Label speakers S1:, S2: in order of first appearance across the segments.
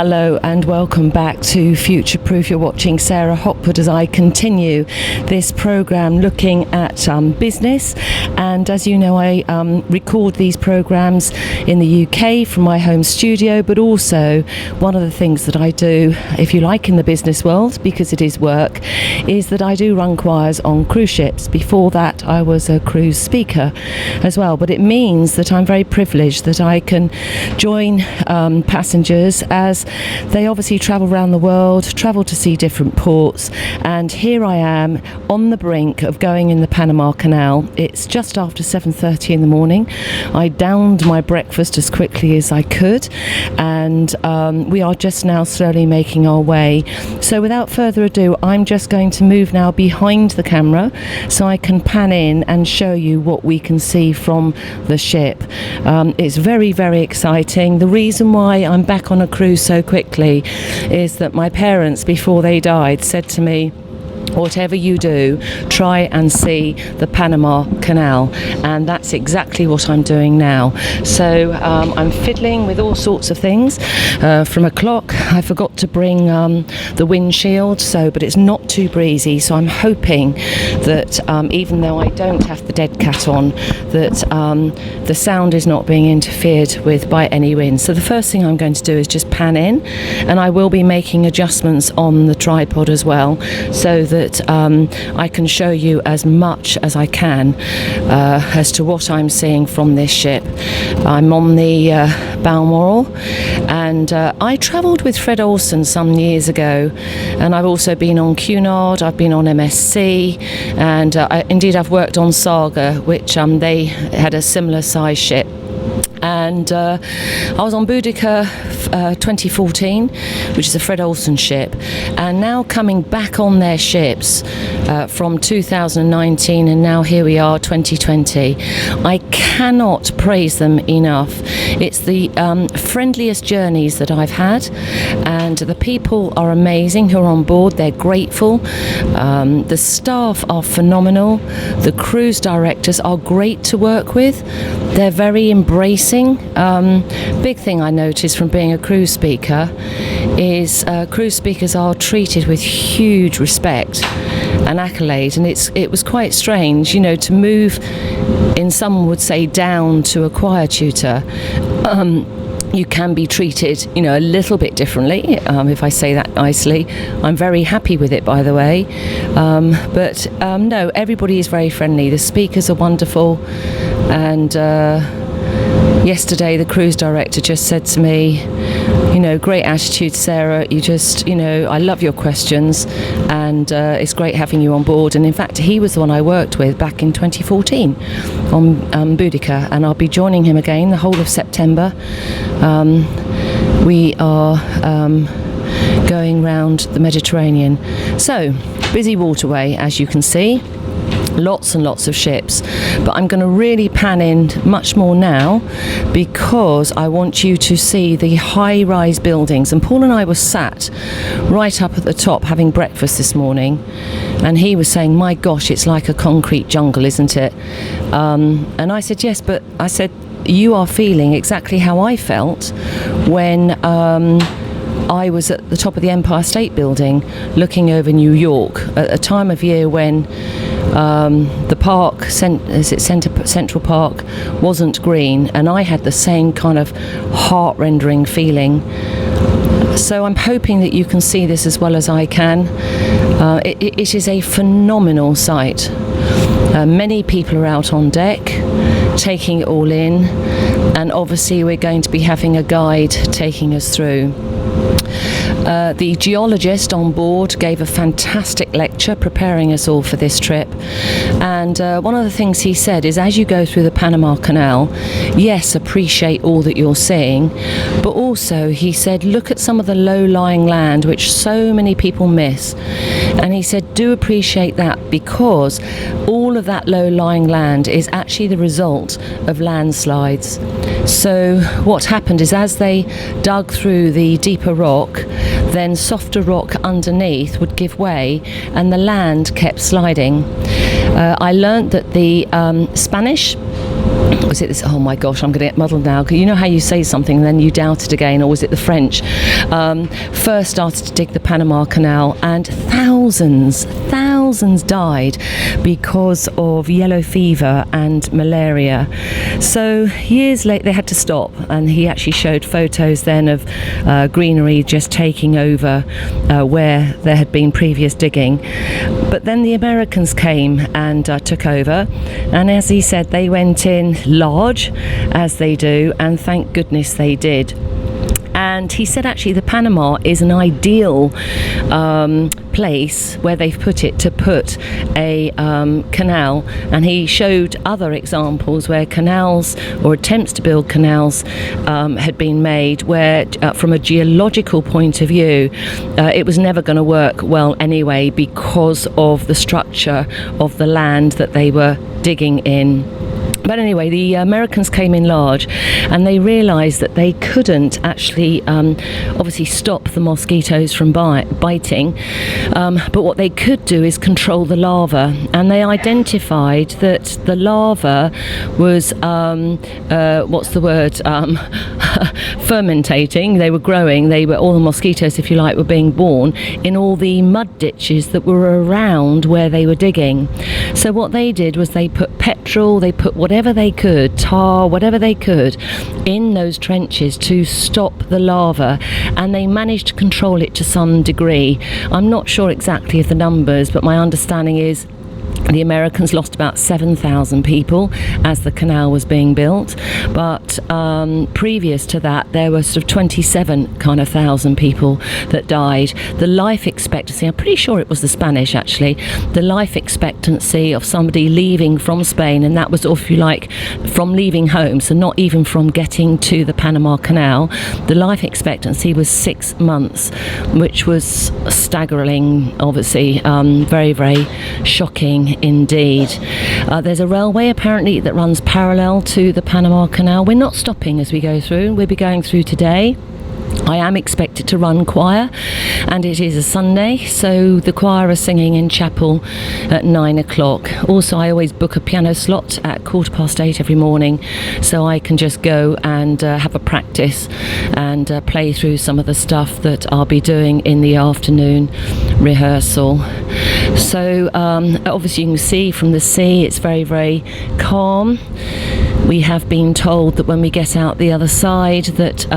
S1: Hello and welcome back to Future Proof. You're watching Sarah Hopwood as I continue this programme looking at business, and as you know I record these programmes in the UK from my home studio, but also one of the things that I do, if you like, in the business world, because it is work, is that I do run choirs on cruise ships. Before that I was a cruise speaker as well, but it means that I'm very privileged that I can join passengers as they obviously travel around the world, travel to see different ports, and here I am on the brink of going in the Panama Canal. It's just after 7:30 in the morning. I downed my breakfast as quickly as I could, and we are just now slowly making our way. So without further ado, I'm just going to move now behind the camera so I can pan in and show you what we can see from the ship. It's very, very exciting. The reason why I'm back on a cruise so quickly is that my parents, before they died, said to me, whatever you do, try and see the Panama Canal, and that's exactly what I'm doing now. So I'm fiddling with all sorts of things, from a clock. I forgot to bring the windshield, but it's not too breezy, so I'm hoping that even though I don't have the dead cat on, that the sound is not being interfered with by any wind. So the first thing I'm going to do is just pan in, and I will be making adjustments on the tripod as well, so that I can show you as much as I can as to what I'm seeing from this ship. I'm on the Balmoral, and I travelled with Fred Olsen some years ago, and I've also been on Cunard, I've been on MSC, and indeed I've worked on Saga, which they had a similar size ship. And I was on Boudica 2014, which is a Fred Olsen ship, and now coming back on their ships from 2019, and now here we are 2020. I cannot praise them enough. It's the friendliest journeys that I've had, and the people are amazing who are on board. They're grateful. The staff are phenomenal. The cruise directors are great to work with. They're very embracing. Big thing I noticed from being a cruise speaker is cruise speakers are treated with huge respect and accolade, and it was quite strange, you know, to move in, some would say, down to a choir tutor. You can be treated, you know, a little bit differently, if I say that nicely. I'm very happy with it, by the way. But no, everybody is very friendly. The speakers are wonderful, and yesterday the cruise director just said to me, you know, great attitude, Sarah, you just, you know, I love your questions, and it's great having you on board. And in fact, he was the one I worked with back in 2014 on Boudica, and I'll be joining him again the whole of September. We are going round the Mediterranean. So, busy waterway, as you can see. Lots and lots of ships, but I'm going to really pan in much more now because I want you to see the high-rise buildings. And Paul and I were sat right up at the top having breakfast this morning, and he was saying, my gosh, it's like a concrete jungle, isn't it? And I said, yes, but I said, you are feeling exactly how I felt when I was at the top of the Empire State Building looking over New York at a time of year when the park, Central Park, wasn't green, and I had the same kind of heart-rending feeling. So I'm hoping that you can see this as well as I can. It is a phenomenal sight. Many people are out on deck taking it all in, and obviously we're going to be having a guide taking us through. The geologist on board gave a fantastic lecture preparing us all for this trip, and one of the things he said is, as you go through the Panama Canal, yes, appreciate all that you're seeing, but also he said, look at some of the low-lying land which so many people miss, and he said, do appreciate that, because all of that low-lying land is actually the result of landslides. So what happened is, as they dug through the deeper rock, then softer rock underneath would give way and the land kept sliding. I learnt that the Spanish was it this, oh my gosh, I'm going to get muddled now. You know how you say something and then you doubt it again, or was it the French? First started to dig the Panama Canal, and thousands died because of yellow fever and malaria. So years later they had to stop, and he actually showed photos then of greenery just taking over where there had been previous digging. But then the Americans came and took over, and as he said, they went in large, as they do, and thank goodness they did. And he said actually the Panama is an ideal place where they've put it to put a canal, and he showed other examples where canals or attempts to build canals had been made where from a geological point of view it was never going to work well anyway because of the structure of the land that they were digging in. But anyway, the Americans came in large, and they realised that they couldn't actually obviously stop the mosquitoes from biting, but what they could do is control the larva, and they identified that the larva was fermentating. They were growing. All the mosquitoes, if you like, were being born in all the mud ditches that were around where they were digging. So what they did was they put petrol, they put whatever they could, tar, whatever they could, in those trenches to stop the larva, and they managed to control it to some degree. I'm not sure exactly of the numbers, but my understanding is the Americans lost about 7,000 people as the canal was being built, but previous to that there were sort of 27,000 people that died. The life expectancy, I'm pretty sure it was the Spanish actually, the life expectancy of somebody leaving from Spain, and that was, if you like, from leaving home, so not even from getting to the Panama Canal, the life expectancy was 6 months, which was staggering, obviously, very, very shocking indeed. There's a railway apparently that runs parallel to the Panama Canal. We're not stopping as we go through. We'll be going through today. I am expected to run choir, and it is a Sunday, so the choir are singing in chapel at 9 o'clock. Also, I always book a piano slot at 8:15 every morning, so I can just go and have a practice and play through some of the stuff that I'll be doing in the afternoon rehearsal. So obviously you can see from the sea it's very, very calm. We have been told that when we get out the other side that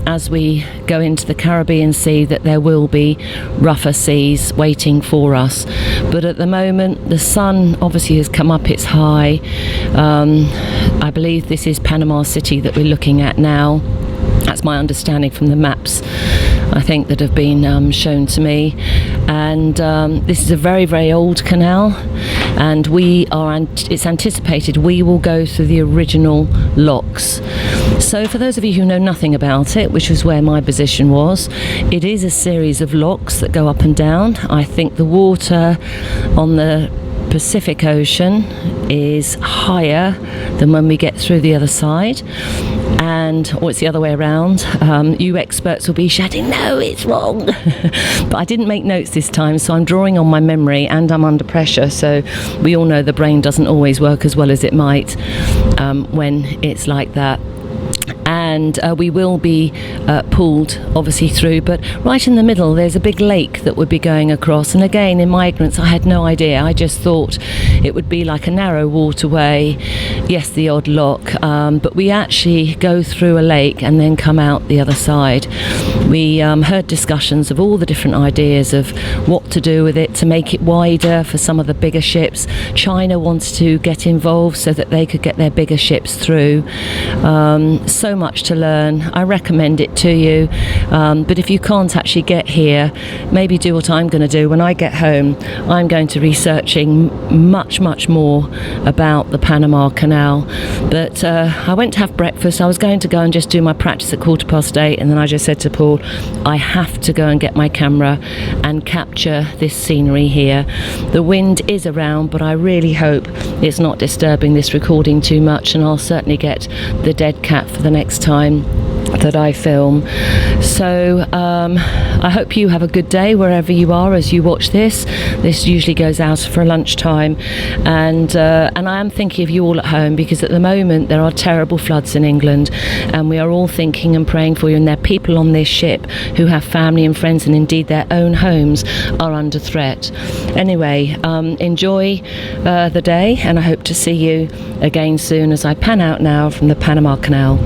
S1: as we go into the Caribbean Sea that there will be rougher seas waiting for us. But at the moment the sun obviously has come up, it's high. I believe this is Panama City that we're looking at now. That's my understanding from the maps, I think, that have been shown to me. And this is a very, very old canal, and it's anticipated we will go through the original locks. So for those of you who know nothing about it, which was where my position was, it is a series of locks that go up and down. I think the water on the Pacific Ocean is higher than when we get through the other side, or it's the other way around. You experts will be shouting, no, it's wrong. But I didn't make notes this time, so I'm drawing on my memory, and I'm under pressure, so we all know the brain doesn't always work as well as it might when it's like that. And we will be pulled obviously through, but right in the middle there's a big lake that would be going across, and again, in my ignorance, I had no idea. I just thought it would be like a narrow waterway, yes, the odd lock, but we actually go through a lake and then come out the other side. We heard discussions of all the different ideas of what to do with it to make it wider for some of the bigger ships. China wants to get involved so that they could get their bigger ships through. So much to learn. I recommend it to you, but if you can't actually get here, maybe do what I'm going to do. When I get home, I'm going to be researching much more about the Panama Canal. But I went to have breakfast. I was going to go and just do my practice at 8:15, and then I just said to Paul, I have to go and get my camera and capture this scenery here. The wind is around, but I really hope it's not disturbing this recording too much, and I'll certainly get the dead cat for the next time. that I film. So I hope you have a good day wherever you are as you watch this. This usually goes out for lunchtime, and I am thinking of you all at home, because at the moment there are terrible floods in England, and we are all thinking and praying for you. And there are people on this ship who have family and friends, and indeed their own homes are under threat. Anyway, enjoy the day, and I hope to see you again soon as I pan out now from the Panama Canal.